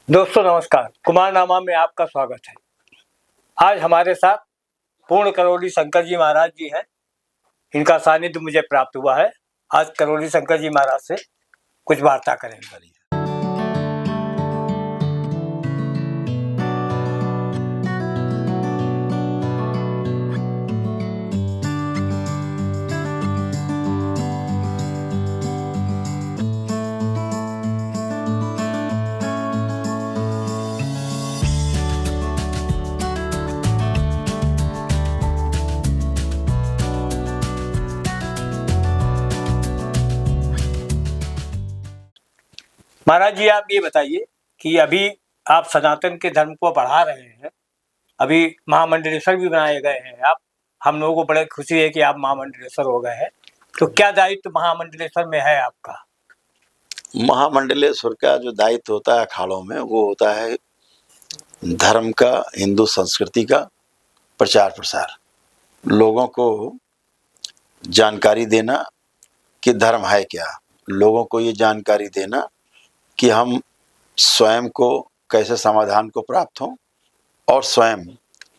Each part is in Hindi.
दोस्तों नमस्कार, कुमारनामा में आपका स्वागत है। आज हमारे साथ पूर्ण करोली शंकर जी महाराज जी हैं। इनका सानिध्य मुझे प्राप्त हुआ है। आज करोली शंकर जी महाराज से कुछ वार्ता करेंगे। महाराज जी, आप ये बताइए कि अभी आप सनातन के धर्म को बढ़ा रहे हैं। अभी महामंडलेश्वर भी बनाए गए हैं आप। हम लोगों को बड़े खुशी है कि आप महामंडलेश्वर हो गए हैं। तो क्या दायित्व महामंडलेश्वर में है आपका? महामंडलेश्वर का जो दायित्व होता है अखाड़ों में, वो होता है धर्म का, हिंदू संस्कृति का प्रचार प्रसार, लोगों को जानकारी देना कि धर्म है क्या, लोगों को ये जानकारी देना कि हम स्वयं को कैसे समाधान को प्राप्त हों और स्वयं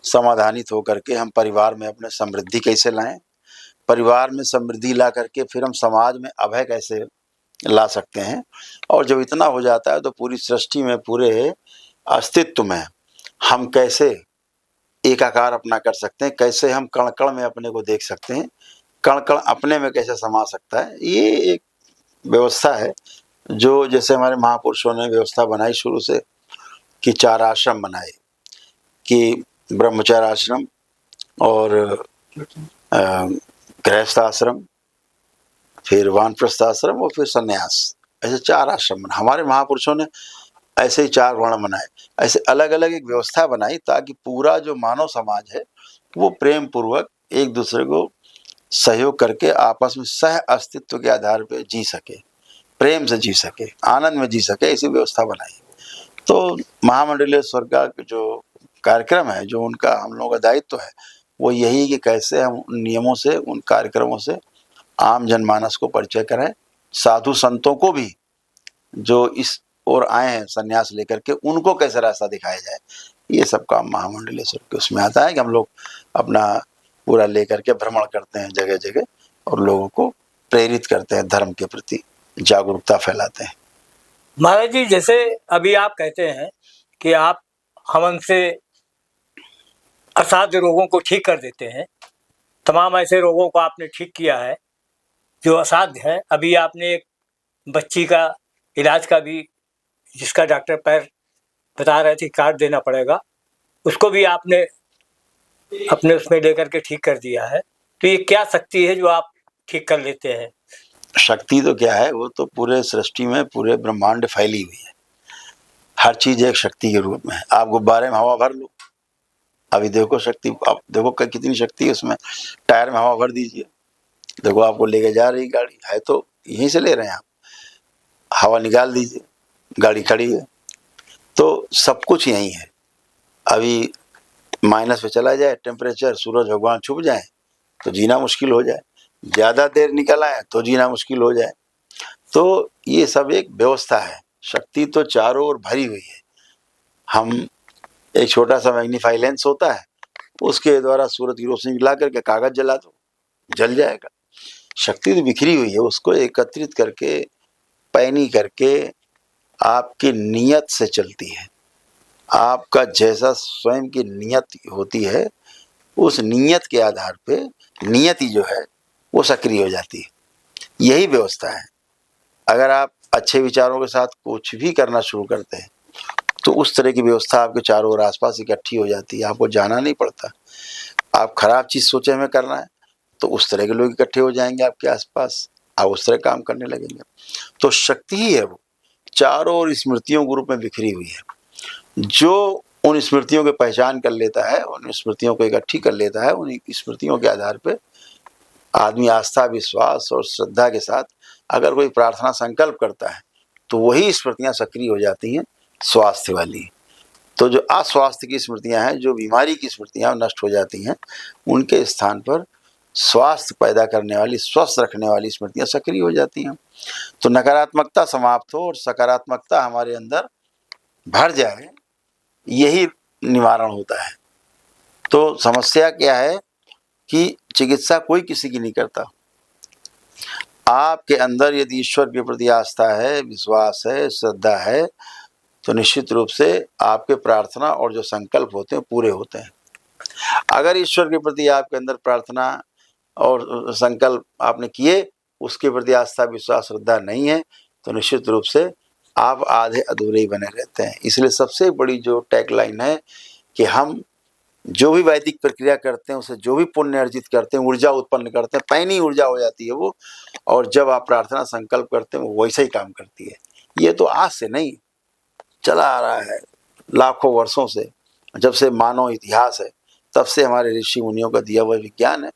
समाधानित होकर के हम परिवार में अपने समृद्धि कैसे लाएं, परिवार में समृद्धि ला करके फिर हम समाज में अभय कैसे ला सकते हैं। और जब इतना हो जाता है तो पूरी सृष्टि में, पूरे अस्तित्व में हम कैसे एकाकार अपना कर सकते हैं, कैसे हम कण कण में अपने को देख सकते हैं, कण कण अपने में कैसे समा सकता है। ये एक व्यवस्था है जो, जैसे हमारे महापुरुषों ने व्यवस्था बनाई शुरू से कि 4 आश्रम बनाए, कि ब्रह्मचर्य आश्रम और गृहस्थ आश्रम, फिर वानप्रस्थ आश्रम और फिर संन्यास, ऐसे 4 आश्रम बनाए। हमारे महापुरुषों ने ऐसे ही 4 वर्ण बनाए, ऐसे अलग अलग एक व्यवस्था बनाई ताकि पूरा जो मानव समाज है वो प्रेम पूर्वक एक दूसरे को सहयोग करके आपस में सह अस्तित्व के आधार पर जी सके, प्रेम से जी सके, आनंद में जी सके, ऐसी व्यवस्था बनाई। तो महामंडलेश्वर का जो कार्यक्रम है, जो उनका हम लोगों का दायित्व है, वो यही कि कैसे हम उन नियमों से, उन कार्यक्रमों से आम जनमानस को परिचय कराएं, साधु संतों को भी जो इस ओर आए हैं संन्यास लेकर के, उनको कैसे रास्ता दिखाया जाए। ये सब काम महामंडलेश्वर के उसमें आता है कि हम लोग अपना पूरा लेकर के भ्रमण करते हैं जगह जगह और लोगों को प्रेरित करते हैं, धर्म के प्रति जागरूकता फैलाते हैं। महाराज जी, जैसे अभी आप कहते हैं कि आप हवन से असाध्य रोगों को ठीक कर देते हैं। तमाम ऐसे रोगों को आपने ठीक किया है जो असाध्य है। अभी आपने एक बच्ची का इलाज का भी, जिसका डॉक्टर पैर बता रहे थे काट देना पड़ेगा, उसको भी आपने अपने उसमें लेकर के ठीक कर दिया है। तो ये क्या शक्ति है जो आप ठीक कर लेते हैं? शक्ति तो क्या है, वो तो पूरे सृष्टि में, पूरे ब्रह्मांड फैली हुई है। हर चीज एक शक्ति के रूप में है। आप गुब्बारे में हवा भर लो, अभी देखो शक्ति, आप देखो कितनी शक्ति है उसमें। टायर में हवा भर दीजिए, देखो आपको लेके जा रही गाड़ी है, तो यहीं से ले रहे हैं आप। हवा निकाल दीजिए, गाड़ी खड़ी है। तो सब कुछ यही है। अभी माइनस पे चला जाए टेम्परेचर, सूरज भगवान छुप जाए तो जीना मुश्किल हो जाए, ज़्यादा देर निकल आए तो जीना मुश्किल हो जाए। तो ये सब एक व्यवस्था है। शक्ति तो चारों ओर भरी हुई है। हम एक छोटा सा मैग्नीफाई लेंस होता है, उसके द्वारा सूरज की रोशनी ला करके कागज जला दो, जल जाएगा। शक्ति तो बिखरी हुई है, उसको एकत्रित करके, पैनी करके आपकी नियत से चलती है। आपका जैसा स्वयं की नियत होती है, उस नियत के आधार पे नियति जो है वो सक्रिय हो जाती है। यही व्यवस्था है। अगर आप अच्छे विचारों के साथ कुछ भी करना शुरू करते हैं तो उस तरह की व्यवस्था आपके चारों ओर आसपास इकट्ठी हो जाती है, आपको जाना नहीं पड़ता। आप खराब चीज़ सोचे हमें करना है तो उस तरह के लोग इकट्ठे हो जाएंगे आपके आसपास, आप उस तरह काम करने लगेंगे। तो शक्ति ही है वो, चारों ओर स्मृतियों के रूप में बिखरी हुई है। जो उन स्मृतियों की पहचान कर लेता है, उन स्मृतियों को इकट्ठी कर लेता है, उन स्मृतियों के आधार पर आदमी आस्था, विश्वास और श्रद्धा के साथ अगर कोई प्रार्थना संकल्प करता है तो वही स्मृतियाँ सक्रिय हो जाती हैं स्वास्थ्य वाली। तो जो अस्वास्थ्य की स्मृतियाँ हैं, जो बीमारी की स्मृतियाँ नष्ट हो जाती हैं, उनके स्थान पर स्वास्थ्य पैदा करने वाली, स्वस्थ रखने वाली स्मृतियाँ सक्रिय हो जाती हैं। तो नकारात्मकता समाप्त हो और सकारात्मकता हमारे अंदर भर जाए, यही निवारण होता है। तो समस्या क्या है कि चिकित्सा कोई किसी की नहीं करता। आपके अंदर यदि ईश्वर के प्रति आस्था है, विश्वास है, श्रद्धा है, तो निश्चित रूप से आपके प्रार्थना और जो संकल्प होते हैं पूरे होते हैं। अगर ईश्वर के प्रति आपके अंदर प्रार्थना और संकल्प आपने किए, उसके प्रति आस्था, विश्वास, श्रद्धा नहीं है, तो निश्चित रूप से आप आधे अधूरे ही बने रहते हैं। इसलिए सबसे बड़ी जो टैगलाइन है कि हम जो भी वैदिक प्रक्रिया करते हैं, उसे जो भी पुण्य अर्जित करते हैं, ऊर्जा उत्पन्न करते हैं, पैनी ऊर्जा हो जाती है वो, और जब आप प्रार्थना संकल्प करते हैं वो वैसे ही काम करती है। ये तो आज से नहीं, चला आ रहा है लाखों वर्षों से, जब से मानव इतिहास है तब से हमारे ऋषि मुनियों का दिया हुआ विज्ञान है।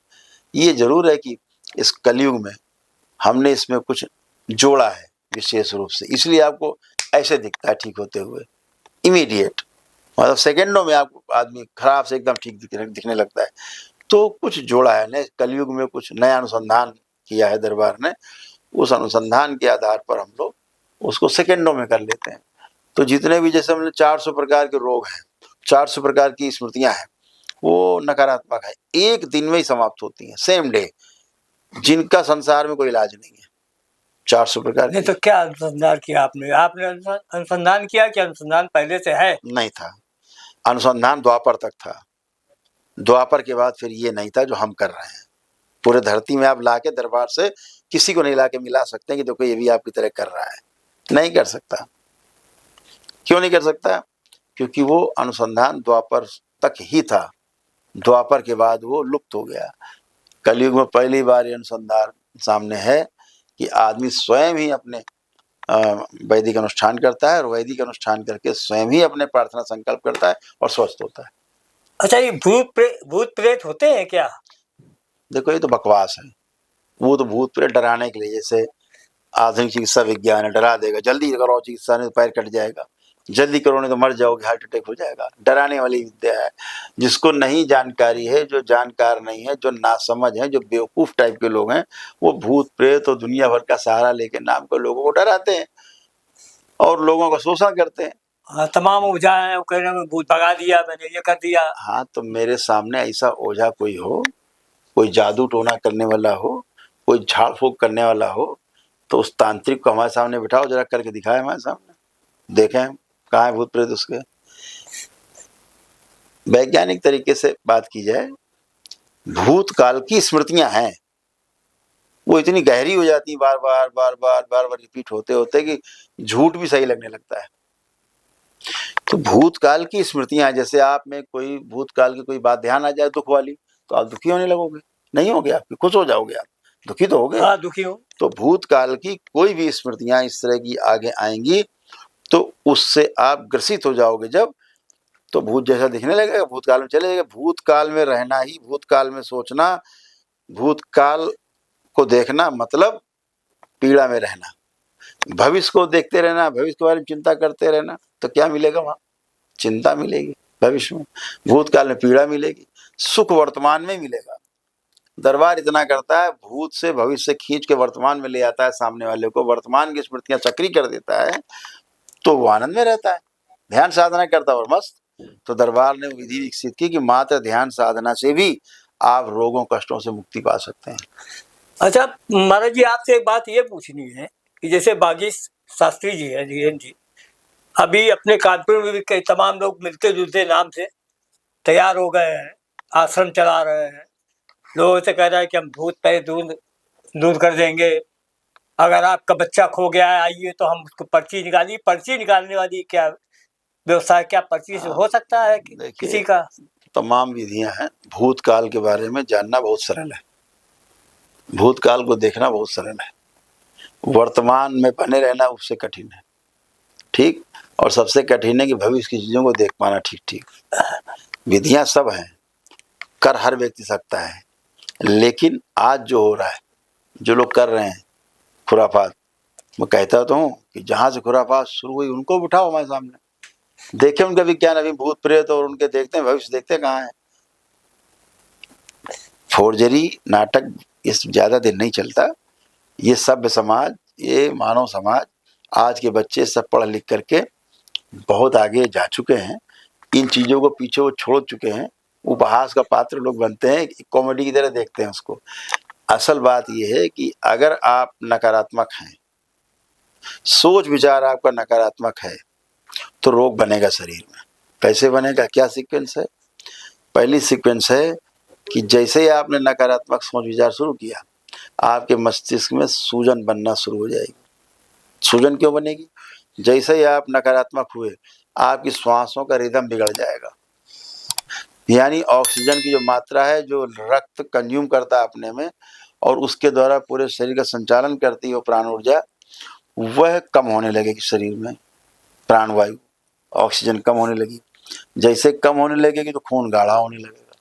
ये जरूर है कि इस कलयुग में हमने इसमें कुछ जोड़ा है विशेष रूप से, इसलिए आपको ऐसे दिखता है ठीक होते हुए, इमीडिएट, मतलब सेकंडों में आपको आदमी खराब से एकदम ठीक दिखने लगता है। तो कुछ जोड़ा है ने कलयुग में, कुछ नया अनुसंधान किया है दरबार ने, उस अनुसंधान के आधार पर हम लोग उसको सेकंडों में कर लेते हैं। तो जितने भी, जैसे हमने 400 प्रकार के रोग हैं, 400 प्रकार की स्मृतियां हैं, वो नकारात्मक है, एक दिन में ही समाप्त होती हैं, सेम डे, जिनका संसार में कोई इलाज नहीं है। 400 प्रकार नहीं की तो क्या अनुसंधान किया आपने? आपने अनुसंधान किया कि अनुसंधान पहले से है? नहीं था, अनुसंधान द्वापर तक था, द्वापर के बाद फिर ये नहीं था जो हम कर रहे हैं। पूरे धरती में आप लाके दरबार से किसी को नहीं लाके मिला सकते कि देखो ये भी आपकी तरह कर रहा है, नहीं कर सकता। क्यों नहीं कर सकता? क्योंकि वो अनुसंधान द्वापर तक ही था, द्वापर के बाद वो लुप्त हो गया। कलयुग में पहली बार ये अनुसंधान सामने है कि आदमी स्वयं ही अपने वैदिक अनुष्ठान करता है, और वैदिक अनुष्ठान करके स्वयं ही अपने प्रार्थना संकल्प करता है और स्वस्थ होता है। अच्छा, ये भूत प्रेत होते हैं क्या? देखो ये तो बकवास है, वो तो भूत प्रेत डराने के लिए, जैसे आधुनिक चिकित्सा विज्ञान है, डरा देगा, जल्दी करो चिकित्सा नहीं तो पैर कट जाएगा, जल्दी करो नहीं तो मर जाओगे, हार्ट अटैक हो जाएगा, डराने वाली विद्या है। जिसको नहीं जानकारी है, जो जानकार नहीं है, जो नासमझ है, जो बेवकूफ टाइप के लोग हैं, वो भूत प्रेत और दुनिया भर का सहारा लेके नाम को लोगों को डराते हैं और लोगों का शोषण करते हैं। हाँ, तमाम ओझा हैं, वो कह रहे हैं भूत भगा दिया, मैंने ये कर दिया। हाँ, तो मेरे सामने ऐसा ओझा कोई हो, कोई जादू टोना करने वाला हो, कोई झाड़ फूक करने वाला हो, तो उस तांत्रिक को हमारे सामने बिठाओ, जरा करके दिखाए हमारे सामने, देखें कहाँ है भूत प्रेत उसके। वैज्ञानिक तरीके से बात की जाए, भूतकाल की स्मृतियां हैं, वो इतनी गहरी हो जाती बार बार बार बार बार बार रिपीट होते होते कि झूठ भी सही लगने लगता है। तो भूतकाल की स्मृतियां, जैसे आप में कोई भूतकाल की कोई बात ध्यान आ जाए दुख वाली, तो आप दुखी होने लगोगे, नहीं होगे आप, खुश हो जाओगे, आप दुखी तो होगे। हाँ, दुखी हो। तो भूतकाल की कोई भी स्मृतियां इस तरह की आगे आएंगी तो उससे आप ग्रसित हो जाओगे, जब तो भूत जैसा दिखने लगेगा, भूतकाल में चले जाएगा। भूतकाल में रहना ही, भूतकाल में सोचना, भूतकाल को देखना मतलब पीड़ा में रहना। भविष्य को देखते रहना, भविष्य के बारे में चिंता करते रहना, तो क्या मिलेगा वहां? चिंता मिलेगी भविष्य में, भूतकाल में पीड़ा मिलेगी, सुख वर्तमान में मिलेगा। दरबार इतना करता है, भूत से भविष्य खींच के वर्तमान में ले आता है, सामने वाले को वर्तमान की स्मृतियां चक्री कर देता है, तो वो आनंद में रहता है, ध्यान साधना करता है और मस्त। तो दरबार ने विधि विकसित की कि मात्र ध्यान साधना से भी आप रोगों कष्टों से मुक्ति पा सकते हैं। अच्छा महाराज जी, आपसे एक बात ये पूछनी है कि जैसे बागी शास्त्री जी हैं, जीएन जी, अभी अपने कानपुर में भी कई तमाम लोग मिलते जुलते नाम से तैयार हो गए हैं, आश्रम चला रहे हैं, लोगों से कह रहा है कि हम भूत प्रेत दूर कर देंगे, अगर आपका बच्चा खो गया है आइए तो हम उसको पर्ची निकालिए। पर्ची निकालने वाली क्या व्यवसाय, क्या पर्ची से हो सकता है कि किसी का? तमाम विधियां हैं, भूतकाल के बारे में जानना बहुत सरल है, भूतकाल को देखना बहुत सरल है, वर्तमान में बने रहना उससे कठिन है, ठीक। और सबसे कठिन है कि भविष्य की चीजों को देख पाना ठीक ठीक। विधियां सब हैं, कर हर व्यक्ति सकता है, लेकिन आज जो हो रहा है, जो लोग कर रहे हैं खुराफात, मैं कहता तो हूँ कि जहां से खुराफात शुरू हुई उनको बिठाओ हमारे सामने, देखें उनका विज्ञान, अभी भूत प्रेत और उनके देखते हैं, भविष्य देखते हैं कहाँ है। फोर्जरी नाटक ये ज्यादा दिन नहीं चलता। ये सभ्य समाज, ये मानव समाज, आज के बच्चे सब पढ़ लिख करके बहुत आगे जा चुके हैं, इन चीज़ों को पीछे वो छोड़ चुके हैं, उपहास का पात्र लोग बनते हैं, कॉमेडी की तरह देखते हैं उसको। असल बात ये है कि अगर आप नकारात्मक हैं, सोच विचार आपका नकारात्मक है, तो रोग बनेगा शरीर में। कैसे बनेगा, क्या सीक्वेंस है? पहली सीक्वेंस है कि जैसे ही आपने नकारात्मक सोच विचार शुरू किया, आपके मस्तिष्क में सूजन बनना शुरू हो जाएगी। सूजन क्यों बनेगी? जैसे ही आप नकारात्मक हुए, आपकी श्वासों का रिदम बिगड़ जाएगा, यानी ऑक्सीजन की जो मात्रा है, जो रक्त कंज्यूम करता है अपने में और उसके द्वारा पूरे शरीर का संचालन करती है वो प्राण ऊर्जा, वह कम होने लगेगी शरीर में। प्राणवायु, ऑक्सीजन कम होने लगी। जैसे कम होने लगेगी तो खून गाढ़ा होने लगेगा।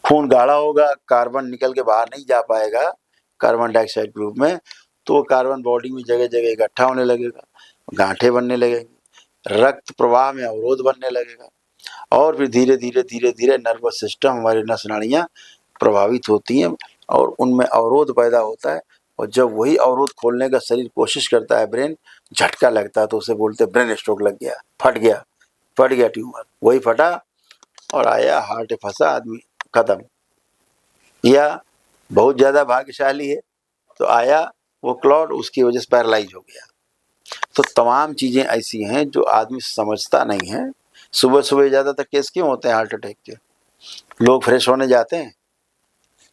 खून गाढ़ा होगा, कार्बन निकल के बाहर नहीं जा पाएगा कार्बन डाइऑक्साइड के रूप में, तो कार्बन बॉडी में जगह जगह इकट्ठा होने लगेगा, गांठें बनने लगेंगी, रक्त प्रवाह में अवरोध बनने लगेगा और फिर धीरे धीरे धीरे धीरे नर्वस सिस्टम, हमारी नस नाड़ियाँ प्रभावित होती हैं और उनमें अवरोध पैदा होता है। और जब वही अवरोध खोलने का शरीर कोशिश करता है, ब्रेन, झटका लगता है, तो उसे बोलते हैं ब्रेन स्ट्रोक लग गया, फट गया ट्यूमर। वही फटा और आया, हार्ट फंसा, आदमी खत्म। या बहुत ज़्यादा भाग्यशाली है तो आया वो क्लॉट, उसकी वजह से पैरालाइज हो गया। तो तमाम चीज़ें ऐसी हैं जो आदमी समझता नहीं है। सुबह सुबह ज़्यादातर केस क्यों होते हैं हार्ट अटैक के? लोग फ्रेश होने जाते हैं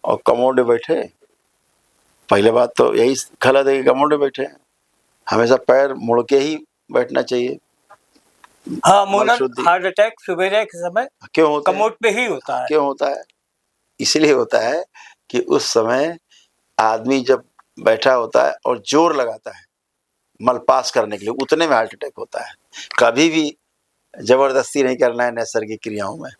और कमोड बैठे, पहले बात तो यही गलत है कि कमोड बैठे हैं, हमेशा पैर मुड़ के ही बैठना चाहिए। हाँ, मल मूलतः शुद्धि हार्ट अटैक सवेरे के समय क्यों होता है? कमोड पे ही होता है। क्यों होता है? इसलिए होता है कि उस समय आदमी जब बैठा होता है और जोर लगाता है मल पास करने के लिए, उतने में हार्ट अटैक होता है। कभी भी जबरदस्ती नहीं करना है नैसर्गिक क्रियाओं में।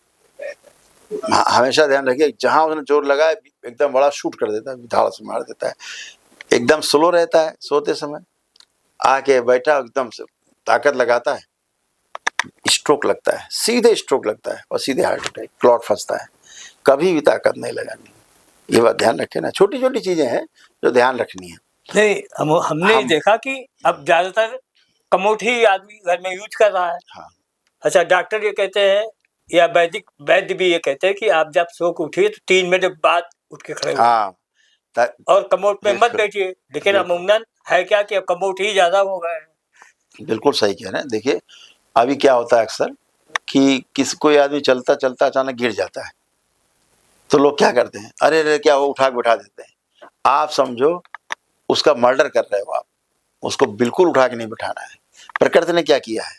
हमेशा ध्यान रखिए, जहां उसने जोर लगाया एकदम बड़ा शूट कर देता है, धाड़ से मार देता है। एकदम स्लो रहता है सोते समय, आके बैठा एकदम से ताकत लगाता है, स्ट्रोक लगता है, सीधे स्ट्रोक लगता है और सीधे हार्ट अटैक, क्लॉट फंसता है। कभी भी ताकत नहीं लगानी, ये बात ध्यान रखें ना। छोटी छोटी चीजें हैं जो ध्यान रखनी है। नहीं, हमने हम देखा कि अब ज्यादातर कमोड ही आदमी घर में यूज कर रहा है। हाँ, अच्छा, डॉक्टर ये कहते हैं या वैदिक वैद्य भी ये कहते हैं कि आप जब सो के उठिए तो 3 मिनट बाद उठ के खड़े हो हाँ, और कमोड पे मत बिल्कुल बैठिए। लेकिन बिल्कुल अमूमन है क्या कि अब कमोड ही ज्यादा हो गए हैं। बिल्कुल सही कह रहे हैं। देखिए, अभी क्या होता है अक्सर कि कोई आदमी चलता चलता अचानक गिर जाता है, तो लोग क्या करते हैं, अरे अरे क्या वो, उठा के बैठा देते हैं। आप समझो उसका मर्डर कर रहे हो आप, उसको बिल्कुल उठा के नहीं बैठाना है। प्रकृति ने क्या किया है,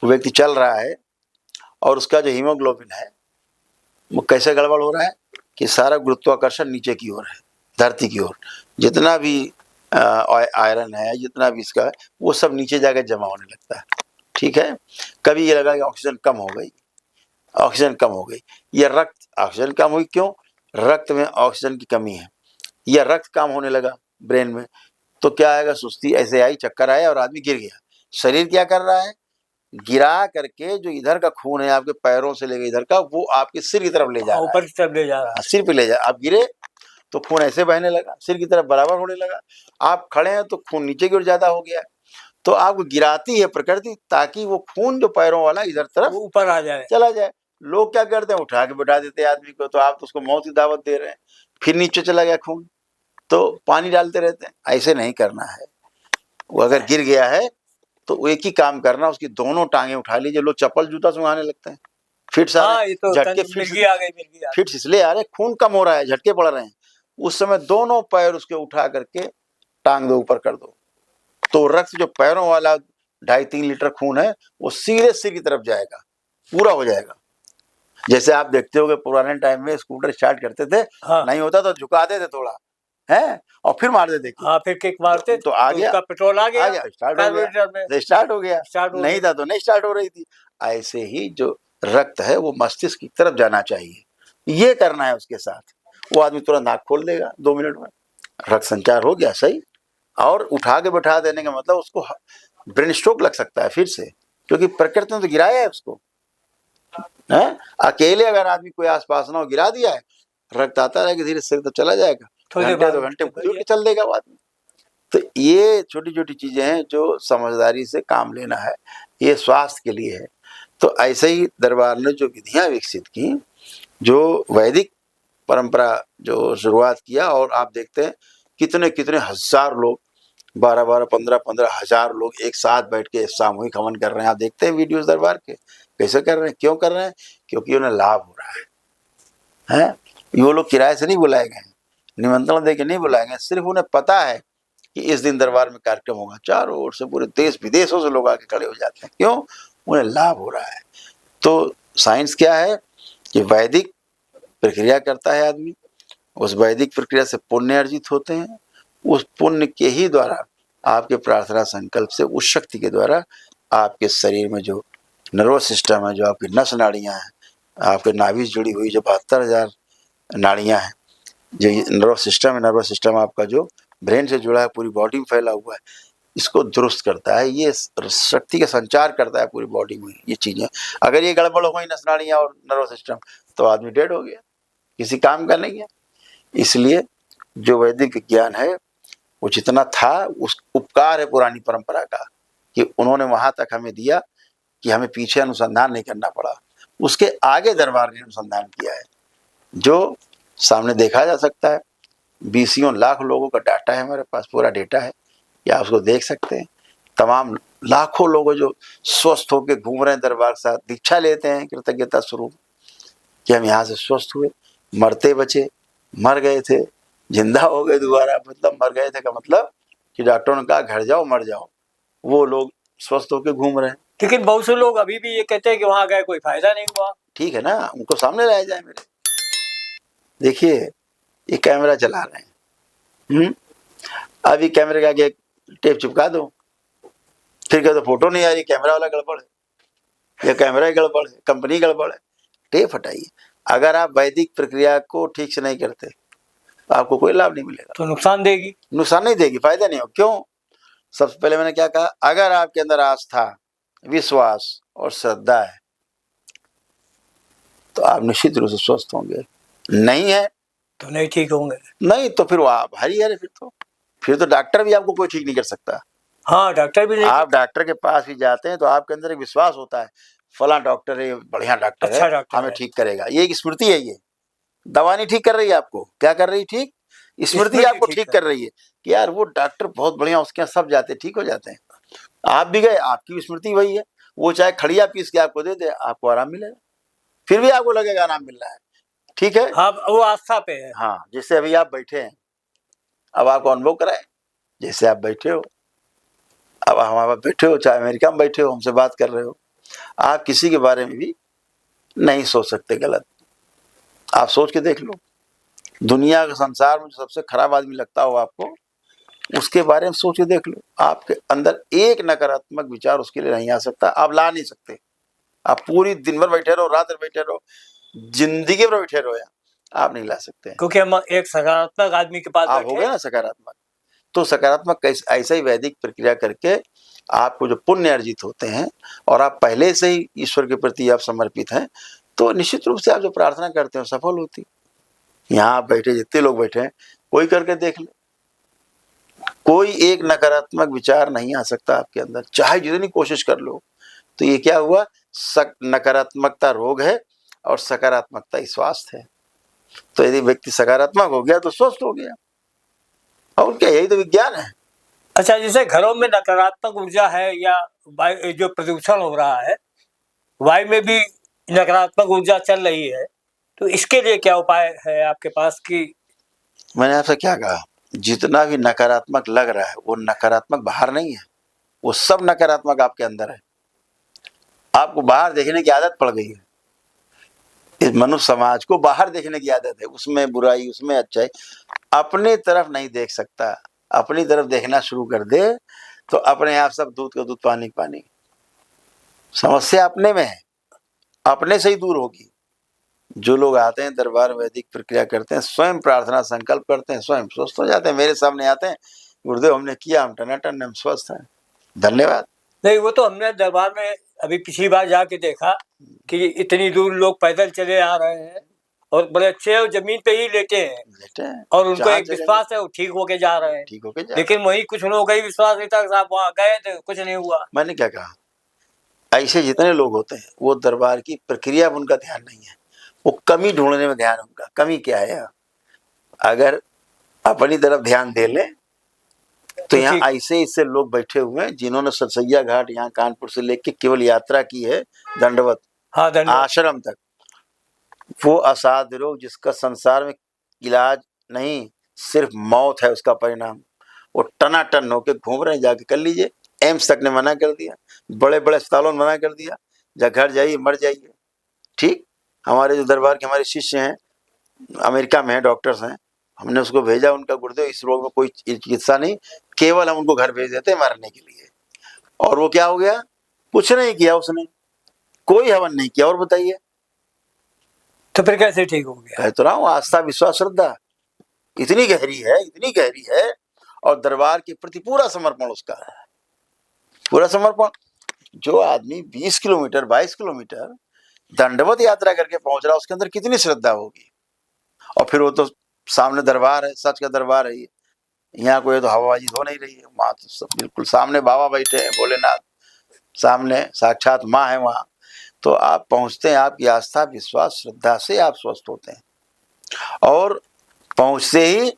वो व्यक्ति चल रहा है और उसका जो हीमोग्लोबिन है वो कैसे गड़बड़ हो रहा है कि सारा गुरुत्वाकर्षण नीचे की ओर है, धरती की ओर। जितना भी आयरन है, जितना भी इसका है, वो सब नीचे जाकर जमा होने लगता है। ठीक है, कभी ये लगा कि ऑक्सीजन कम हो गई, ऑक्सीजन कम हो गई, या रक्त ऑक्सीजन कम हुई, क्यों? रक्त में ऑक्सीजन की कमी है, या रक्त कम होने लगा ब्रेन में, तो क्या आएगा, सुस्ती ऐसे आई, चक्कर आया और आदमी गिर गया। शरीर क्या कर रहा है, गिरा करके जो इधर का खून है आपके पैरों से लेकर इधर का, वो आपके सिर की तरफ ले जा रहा है, ऊपर की तरफ ले जा रहा है। सिर पे ले जा, आप गिरे तो खून ऐसे बहने लगा, सिर की तरफ बराबर होने लगा। आप खड़े हैं तो खून नीचे की ओर ज्यादा हो गया। तो आपको गिराती है प्रकृति ताकि वो खून जो पैरों वाला इधर तरफ वो ऊपर आ जाए। चला जाए। लोग क्या करते हैं, उठा के बैठा देते हैं आदमी को, तो आप तो उसको मौत की दावत दे रहे हैं। फिर नीचे चला गया खून, तो पानी डालते रहते हैं। ऐसे नहीं करना है। वो अगर गिर गया है तो वो एक ही काम करना, उसकी दोनों टांगे उठा लीजिए। लोग चप्पल जूता सुंघाने लगते हैं, फिट हाँ, ये तो झटके, मिर्गी आ गई। फिट इसलिए आ रहे, खून कम हो रहा है, झटके पड़ रहे हैं। उस समय दोनों पैर उसके उठा करके टांग दो, ऊपर कर दो, तो रक्त जो पैरों वाला 2.5-3 लीटर खून है वो सीधे सिर की तरफ जाएगा, पूरा हो जाएगा। जैसे आप देखते हो पुराने टाइम में स्कूटर स्टार्ट करते थे, हाँ। नहीं होता तो झुका देते थोड़ा, है, और फिर मार देते। हाँ, फिर किक मारते तो आ गया, उसका पेट्रोल आ गया, स्टार्ट हो गया, स्टार्ट हो गया, नहीं था तो नहीं स्टार्ट हो रही थी। ऐसे ही जो रक्त है वो मस्तिष्क की तरफ जाना चाहिए, ये करना है उसके साथ। वो आदमी तुरंत नाक खोल देगा 2 मिनट में, रक्त संचार हो गया सही। और उठा के बैठा देने का मतलब उसको ब्रेन स्ट्रोक लग सकता है फिर से, क्योंकि प्रकृति ने तो गिराया है उसको, है। अकेले अगर आदमी कोई आसपास ना हो, गिरा दिया है, रक्त आता रहेगा धीरे से तो चला जाएगा, घंटे 2 घंटे चल देगा वो आदमी। तो ये छोटी छोटी चीजें हैं जो समझदारी से काम लेना है, ये स्वास्थ्य के लिए है। तो ऐसे ही दरबार ने जो विधियां विकसित की, जो वैदिक परंपरा जो शुरुआत किया, और आप देखते हैं कितने कितने हजार लोग, 12-12, 15-15 हजार लोग एक साथ बैठ के सामूहिक हवन कर रहे हैं। आप देखते हैं वीडियोस दरबार के, कैसे कर रहे हैं, क्यों कर रहे हैं? क्योंकि उन्हें लाभ हो रहा है। ये लोग किराए से नहीं बुलाए गए, निमंत्रण दे के नहीं बुलाए गए, सिर्फ उन्हें पता है कि इस दिन दरबार में कार्यक्रम होगा। चारों ओर से पूरे देश विदेशों से लोग आके खड़े हो जाते हैं, क्यों? उन्हें लाभ हो रहा है। तो साइंस क्या है कि वैदिक प्रक्रिया करता है आदमी, उस वैदिक प्रक्रिया से पुण्य अर्जित होते हैं, उस पुण्य के ही द्वारा आपके प्रार्थना संकल्प से, उस शक्ति के द्वारा आपके शरीर में जो नर्वस सिस्टम है, जो आपकी नस नाड़ियाँ हैं, आपके नाभि से जुड़ी हुई जो 72,000 नाड़ियाँ हैं, जो नर्वस सिस्टम आपका जो ब्रेन से जुड़ा है, पूरी बॉडी में फैला हुआ है, इसको दुरुस्त करता है। ये शक्ति का संचार करता है पूरी बॉडी में। ये चीजें अगर ये गड़बड़ हो गई, नस नाड़ियाँ और नर्वस सिस्टम, तो आदमी डेड हो गया, किसी काम का नहीं है। इसलिए जो वैदिक ज्ञान है वो जितना था, उस उपकार है पुरानी परंपरा का कि उन्होंने वहां तक हमें दिया कि हमें पीछे अनुसंधान नहीं करना पड़ा। उसके आगे दरबार ने अनुसंधान किया है, जो सामने देखा जा सकता है। 20 लाख लोगों का डाटा है हमारे पास, पूरा डेटा है, या उसको देख सकते हैं। तमाम लाखों लोग जो स्वस्थ होकर घूम रहे हैं दरबार के साथ, दीक्षा लेते हैं कृतज्ञता स्वरूप कि हम यहाँ से स्वस्थ हुए, मरते बचे, मर गए थे, जिंदा हो गए दोबारा। मतलब मर गए थे का मतलब कि डॉक्टरों ने कहा घर जाओ मर जाओ, वो लोग स्वस्थ होकर घूम रहे हैं। लेकिन बहुत से लोग अभी भी ये कहते हैं कि वहां गए कोई फायदा नहीं हुआ। ठीक है ना, उनको सामने लाया जाए। मेरे देखिए, ये कैमरा चला रहे हैं, अभी कैमरे के आगे टेप चिपका दो, फिर कहते फोटो नहीं आ रही, कैमरा वाला गड़बड़ है, या कैमरा गड़बड़ है, कंपनी गड़बड़ है। टेप हटाइए। अगर आप वैदिक प्रक्रिया को ठीक से नहीं करते, आपको कोई लाभ नहीं मिलेगा। तो नुकसान देगी? नुकसान नहीं देगी, फायदा नहीं हो। क्यों? सबसे पहले मैंने क्या कहा, अगर आपके अंदर आस्था, विश्वास और श्रद्धा है तो आप निश्चित रूप से स्वस्थ होंगे। नहीं है तो नहीं ठीक होंगे। नहीं तो फिर आप हरी हरे, फिर तो डॉक्टर भी आपको कोई ठीक नहीं कर सकता। हाँ, डॉक्टर भी नहीं। आप डॉक्टर के पास भी जाते हैं तो आपके अंदर एक विश्वास होता है, फला डॉक्टर है, बढ़िया डॉक्टर अच्छा है, डॉक्टर हमें है। ठीक करेगा। ये एक स्मृति है। ये दवा नहीं ठीक कर रही है आपको, क्या कर रही है? ठीक स्मृति आपको ठीक कर रही है कि यार वो डॉक्टर बहुत बढ़िया, उसके यहाँ सब जाते ठीक हो जाते हैं। आप भी गए, आपकी भी स्मृति वही है। वो चाहे खड़िया पीस के आपको दे दे, आपको आराम मिलेगा, फिर भी आपको लगेगा आराम मिल रहा है। ठीक है, हाँ, वो आस्था पे है। हाँ, जैसे अभी आप बैठे हैं, अब आपको अनुभव कराए, जैसे आप बैठे हो, अब हमारे पास बैठे हो, चाहे अमेरिका में बैठे हो, हमसे बात कर रहे हो, आप किसी के बारे में भी नहीं सोच सकते गलत। आप सोच के देख लो, दुनिया के संसार में सबसे खराब आदमी लगता हो आपको, उसके बारे में सोच के देख लो, आपके अंदर एक नकारात्मक विचार उसके लिए नहीं आ सकता। आप ला नहीं सकते। आप पूरी दिन भर बैठे रहो, रात भर बैठे रहो, जिंदगी भर बैठे रहो, आप नहीं ला सकते, क्योंकि हम एक सकारात्मक आदमी के पास आप हो गए ना सकारात्मक। तो सकारात्मक ऐसा ही वैदिक प्रक्रिया करके आपको जो पुण्य अर्जित होते हैं, और आप पहले से ही ईश्वर के प्रति आप समर्पित हैं, तो निश्चित रूप से आप जो प्रार्थना करते हो सफल होती। यहाँ आप बैठे, जितने लोग बैठे हैं, कोई करके देख ले, कोई एक नकारात्मक विचार नहीं आ सकता आपके अंदर, चाहे जितनी कोशिश कर लो। तो ये क्या हुआ, नकारात्मकता रोग है और सकारात्मकता ही स्वास्थ्य है। तो यदि व्यक्ति सकारात्मक हो गया तो स्वस्थ हो गया, और क्या, यही तो विज्ञान है। अच्छा, जैसे घरों में नकारात्मक ऊर्जा है, या जो प्रदूषण हो रहा है, वायु में भी नकारात्मक ऊर्जा चल रही है, तो इसके लिए क्या उपाय है आपके पास? कि मैंने आपसे क्या कहा, जितना भी नकारात्मक लग रहा है वो नकारात्मक बाहर नहीं है, वो सब नकारात्मक आपके अंदर है। आपको बाहर देखने की आदत पड़ गई है, इस मनुष्य समाज को बाहर देखने की आदत है, उसमें बुराई, उसमें अच्छाई, अपनी तरफ नहीं देख सकता। अपनी तरफ देखना शुरू कर दे तो अपने आप सब दूध का दूध, पानी का पानी। समस्या अपने में है, अपने से ही दूर होगी। जो लोग आते हैं दरबार वैदिक प्रक्रिया करते हैं, स्वयं प्रार्थना संकल्प करते हैं, स्वयं स्वस्थ हो जाते हैं। मेरे सामने आते हैं, गुरुदेव हमने किया, हम टनाटन, हम स्वस्थ हैं, धन्यवाद। नहीं, वो तो हमने दरबार में अभी पिछली बार जाके देखा कि इतनी दूर लोग पैदल चले आ रहे हैं, और बड़े अच्छे हैं और जमीन पे ही लेटे हैं लेटे हैं और उनको जहाँ एक जगह विश्वास है वो ठीक होके जा रहे हैं। ठीक होके जा लेकिन वही कुछ लोगों का ही विश्वास नहीं था कि साहब वहाँ गए थे कुछ नहीं हुआ। मैंने क्या कहा, ऐसे जितने लोग होते हैं वो दरबार की प्रक्रिया में उनका ध्यान नहीं है, वो कमी ढूंढने में ध्यान, उनका कमी क्या है। अगर अपनी तरफ ध्यान दे लें तो यहाँ ठीक। ऐसे इससे लोग बैठे हुए हैं जिन्होंने सरसैया घाट यहाँ कानपुर से लेके केवल यात्रा की है दंडवत हाँ धन्यवाद। आश्रम तक। वो असाध्य रोग जिसका संसार में इलाज नहीं, सिर्फ मौत है उसका परिणाम, वो टनाटन होके घूम रहे हैं। जाके कर लीजिए, एम्स तक ने मना कर दिया, बड़े बड़े अस्पतालों ने मना कर दिया, जा घर जाइए मर जाइए। ठीक, हमारे जो दरबार के हमारे शिष्य हैं अमेरिका में हैं, डॉक्टर्स हैं, हमने उसको भेजा, उनका गुरुदेव इस रोग में कोई चिकित्सा नहीं, केवल हम उनको घर भेज देते हैं मरने के लिए। और वो क्या हो गया, कुछ नहीं किया उसने, कोई हवन नहीं किया। और बताइए, तो फिर कैसे ठीक हो गया? कह तो रहा हूँ, आस्था विश्वास श्रद्धा इतनी गहरी है, इतनी गहरी है, और दरबार के प्रति पूरा समर्पण उसका है, पूरा समर्पण। जो आदमी 20 किलोमीटर 22 किलोमीटर दंडवत यात्रा करके पहुंच रहा है, उसके अंदर कितनी श्रद्धा होगी। और फिर वो तो सामने दरबार है, सच का दरबार है ये, यहाँ कोई तो हवाबाजी हो नहीं रही है, वहां तो सब बिल्कुल सामने बाबा बैठे हैं, भोलेनाथ सामने साक्षात माँ है वहां। तो आप पहुंचते हैं, आपकी आस्था विश्वास श्रद्धा से आप स्वस्थ होते हैं। और पहुंचते ही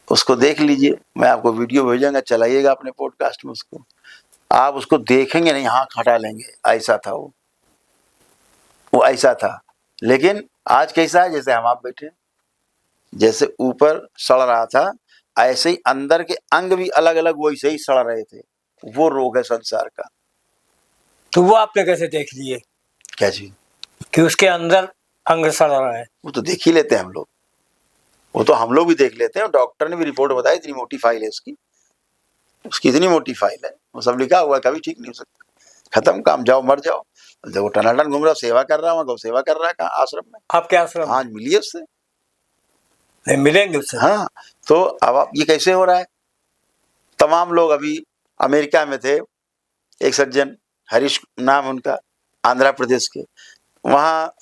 उसको देख लीजिए, मैं आपको वीडियो भेजूंगा, चलाइएगा अपने पॉडकास्ट में उसको, आप उसको देखेंगे नहीं, हाँ हटा लेंगे, ऐसा था वो ऐसा था। लेकिन आज कैसा है, जैसे हम आप बैठे, जैसे ऊपर सड़ रहा था ऐसे ही अंदर के अंग भी अलग अलग वैसे ही सड़ रहे थे। वो रोग है संसार का। तो वो आपने कैसे देख लिए क्या चीज, कि उसके अंदर अंग सड़ रहा है? वो तो देख ही लेते हैं हम लोग, वो तो हम लोग भी देख लेते हैं। डॉक्टर ने भी रिपोर्ट बताई, इतनी मोटी फाइल है उसकी इतनी मोटी फाइल है, वो सब लिखा हुआ, कभी ठीक नहीं हो सकता, खत्म काम, जाओ मर जाओ। देखो टनाटन घूम रहा, सेवा कर रहा हूँ, गौ सेवा कर रहा है कहाँ, आश्रम में। आपके आश्रम आज मिलिए उससे, नहीं मिलेंगे उससे? हाँ। तो अब आप ये कैसे हो रहा है, तमाम लोग अभी अमेरिका में थे, एक सज्जन हरीश नाम उनका, आंध्र प्रदेश के, वहाँ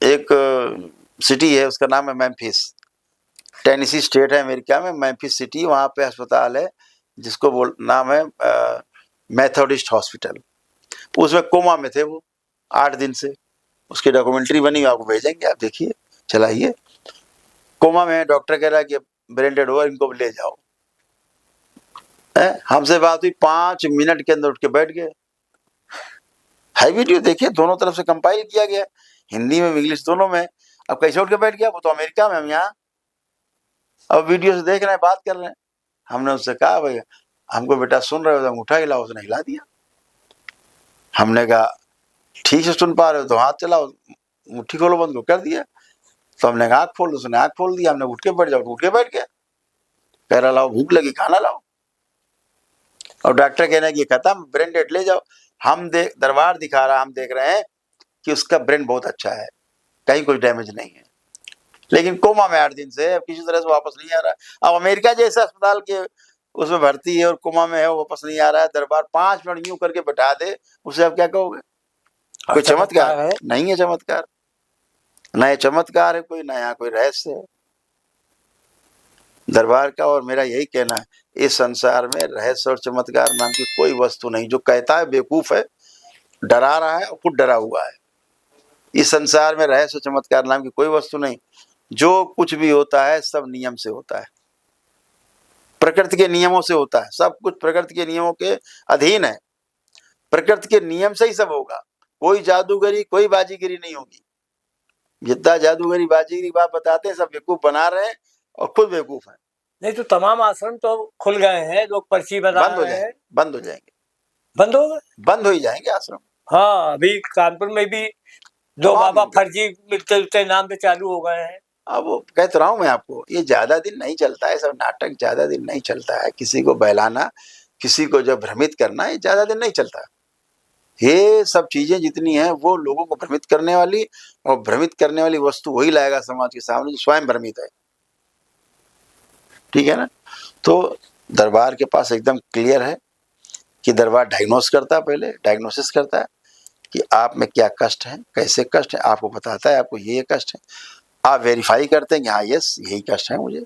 एक सिटी है उसका नाम है मैम्फिस, टेनेसी स्टेट है अमेरिका में, मैम्फिस सिटी, वहाँ पे अस्पताल है जिसको बोल नाम है मेथोडिस्ट हॉस्पिटल। उसमें कोमा में थे वो 8 दिन से, उसकी डॉक्यूमेंट्री बनी, आपको भेजेंगे, आप देखिए चलाइए। कोमा में डॉक्टर कह रहा है कि ब्रेन डेड हुआ, इनको ले जाओ। हमसे बात हुई, 5 मिनट के अंदर उठ के बैठ गए। है वीडियो, देखिए, दोनों तरफ से कंपाइल किया गया, हिंदी में इंग्लिश दोनों में। अब कैसे उठ के बैठ गया, वो तो अमेरिका में, हम यहाँ अब वीडियो से देख रहे हैं, बात कर रहे हैं। हमने उससे कहा भाई हमको बेटा सुन रहे हो तो अंगूठा हिलाओ, उसने हिला दिया। हमने कहा ठीक से सुन पा रहे हो तो हाथ चलाओ, मुट्ठी खोलो, बंद को कर दिया। तो हमने आँख खोल, उसने आँख खोल दिया, हमने उठ के बैठ जाओ, उठ के बैठ गया। कह रहा लाओ भूख लगी खाना लाओ, और डॉक्टर कहना कि खत्म, ब्रेन डेड, ले जाओ। हम दरबार दिखा रहा, हम देख रहे हैं कि उसका ब्रेन बहुत अच्छा है, कहीं कोई डैमेज नहीं है, लेकिन कोमा में 8 दिन से, अब किसी तरह से वापस नहीं आ रहा है। अब अमेरिका जैसे अस्पताल के उसमें भर्ती है और कोमा में है, वो वापस नहीं आ रहा है। दरबार 5 मिनट यूं करके बैठा दे, उसे आप क्या कहोगे? कोई चमत्कार है? नहीं है चमत्कार, ना ये चमत्कार है कोई, ना यहाँ कोई रहस्य है दरबार का। और मेरा यही कहना है, इस संसार में रहस्य और चमत्कार नाम की कोई वस्तु नहीं। जो कहता है बेवकूफ है, डरा रहा है और खुद डरा हुआ है। इस संसार में रहस्य चमत्कार नाम की कोई वस्तु नहीं। जो कुछ भी होता है सब नियम से होता है, प्रकृति के नियमों से होता है, सब कुछ प्रकृति के नियमों के अधीन है, प्रकृति के नियम से ही सब होगा। कोई जादूगरी, कोई बाजीगरी नहीं होगी। जितना जादूगरी बाजीगरी बात बताते हैं, सब बेवकूफ बना रहे हैं और खुद बेवकूफ है। नहीं तो तमाम आश्रम तो खुल गए हैं, लोग पर्ची बना बंद हो रहे हैं। जाएंगे, बंद हो जाएंगे, बंद हो गए, बंद हो ही जाएंगे आश्रम। हाँ अभी कानपुर में भी 2 तमाम बाबा लोग। फर्जी मिलते जुलते नाम पे चालू हो गए हैं। अब वो कह तो रहा हूँ मैं आपको, ये ज्यादा दिन नहीं चलता है, सब नाटक ज्यादा दिन नहीं चलता है। किसी को बहलाना, किसी को जब भ्रमित करना, ये ज्यादा दिन नहीं चलता। ये सब चीजें जितनी हैं वो लोगों को भ्रमित करने वाली, और भ्रमित करने वाली वस्तु वही लाएगा समाज के सामने जो स्वयं भ्रमित है। ठीक है ना? तो दरबार के पास एकदम क्लियर है कि दरबार डायग्नोस करता है, पहले डायग्नोसिस करता है कि आप में क्या कष्ट है, कैसे कष्ट है, आपको बताता है आपको ये कष्ट है। आप वेरीफाई करते हैं कि हाँ यस यही कष्ट है मुझे,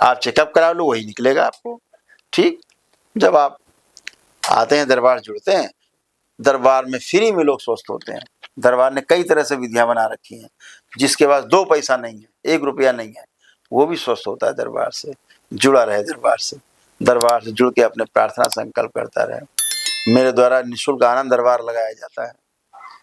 आप चेकअप करा लो, वही निकलेगा आपको। ठीक, जब आप आते हैं दरबार, जुड़ते हैं, दरबार में फ्री में लोग स्वस्थ होते हैं। दरबार ने कई तरह से विधियां बना रखी हैं, जिसके पास 2 पैसा नहीं है, 1 रुपया नहीं है, वो भी स्वस्थ होता है दरबार से। जुड़ा रहे दरबार से, दरबार से जुड़ के अपने प्रार्थना संकल्प करता रहे। मेरे द्वारा निःशुल्क आनंद दरबार लगाया जाता है।